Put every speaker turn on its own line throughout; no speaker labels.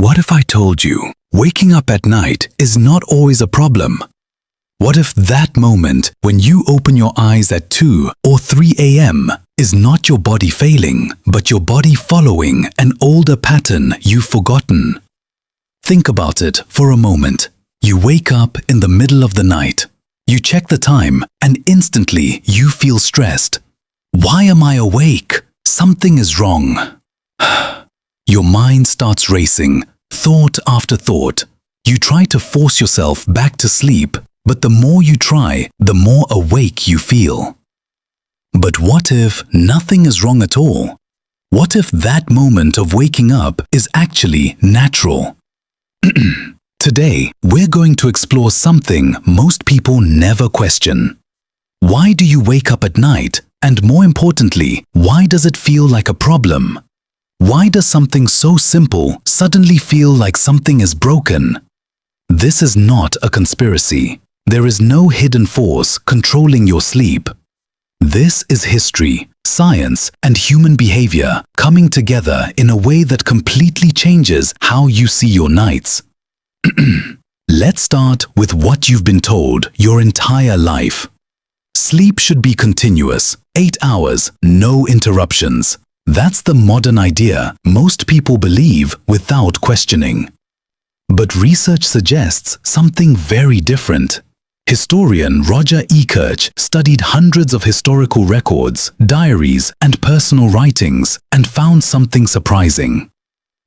What if I told you waking up at night is not always a problem? What if that moment when you open your eyes at 2 or 3 a.m. is not your body failing, but your body following an older pattern you've forgotten? Think about it for a moment. You wake up in the middle of the night. You check the time and instantly you feel stressed. Why am I awake? Something is wrong. Your mind starts racing, thought after thought. You try to force yourself back to sleep, but the more you try, the more awake you feel. But what if nothing is wrong at all? What if that moment of waking up is actually natural? Today, we're going to explore something most people never question. Why do you wake up at night? And more importantly, why does it feel like a problem? Why does something so simple suddenly feel like something is broken? This is not a conspiracy. There is no hidden force controlling your sleep. This is history, science, and human behavior coming together in a way that completely changes how you see your nights. Let's start with what you've been told your entire life. Sleep should be continuous, 8 hours, no interruptions. That's the modern idea most people believe without questioning. But research suggests something very different. Historian Roger E. Kirch studied hundreds of historical records, diaries, and personal writings and found something surprising.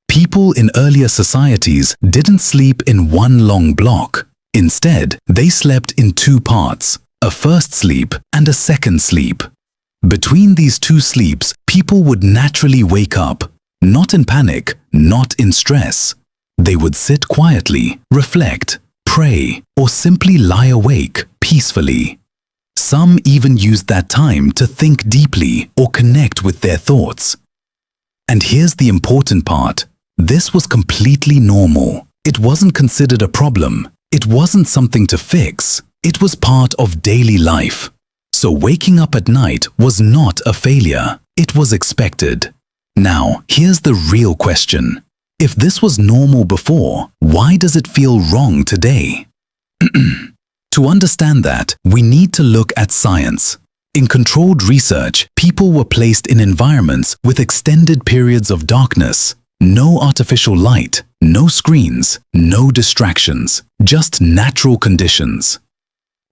People in earlier societies didn't sleep in one long block. Instead, they slept in 2 parts, a first sleep and a second sleep. Between these 2 sleeps, people would naturally wake up, not in panic, not in stress. They would sit quietly, reflect, pray, or simply lie awake peacefully. Some even used that time to think deeply or connect with their thoughts. And here's the important part. This was completely normal. It wasn't considered a problem. It wasn't something to fix. It was part of daily life. So waking up at night was not a failure. It was expected. Now, here's the real question. If this was normal before, why does it feel wrong today? To understand that, we need to look at science. In controlled research, people were placed in environments with extended periods of darkness. No artificial light, no screens, no distractions, just natural conditions.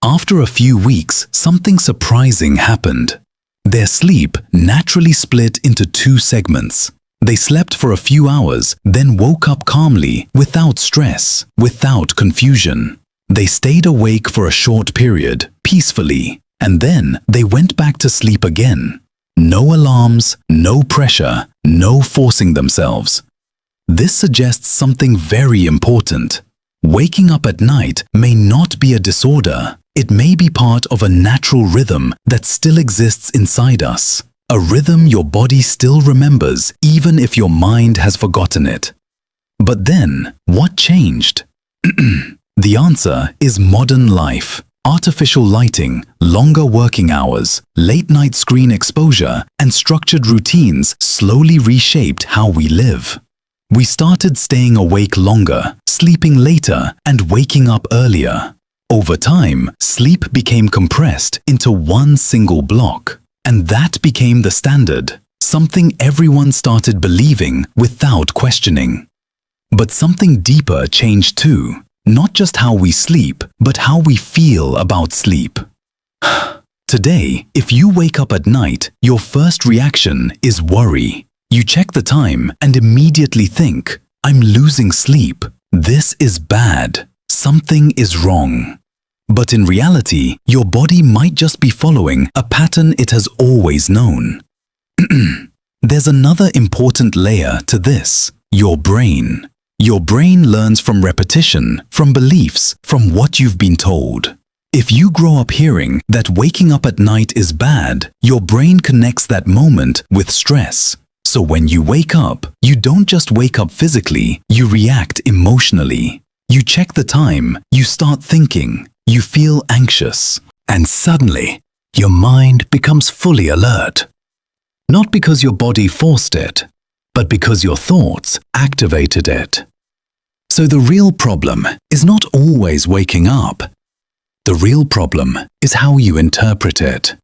After a few weeks, something surprising happened. Their sleep naturally split into 2 segments. They slept for a few hours, then woke up calmly, without stress, without confusion. They stayed awake for a short period, peacefully, and then they went back to sleep again. No alarms, no pressure, no forcing themselves. This suggests something very important. Waking up at night may not be a disorder. It may be part of a natural rhythm that still exists inside us. A rhythm your body still remembers even if your mind has forgotten it. But then, what changed? The answer is modern life. Artificial lighting, longer working hours, late-night screen exposure, and structured routines slowly reshaped how we live. We started staying awake longer, sleeping later, and waking up earlier. Over time, sleep became compressed into one single block. And that became the standard, something everyone started believing without questioning. But something deeper changed too. Not just how we sleep, but how we feel about sleep. Today, if you wake up at night, your first reaction is worry. You check the time and immediately think, I'm losing sleep. This is bad. Something is wrong. But in reality, your body might just be following a pattern it has always known. There's another important layer to this, your brain. Your brain learns from repetition, from beliefs, from what you've been told. If you grow up hearing that waking up at night is bad, your brain connects that moment with stress. So when you wake up, you don't just wake up physically, you react emotionally. You check the time, you start thinking, you feel anxious. And suddenly, your mind becomes fully alert. Not because your body forced it, but because your thoughts activated it. So the real problem is not always waking up. The real problem is how you interpret it.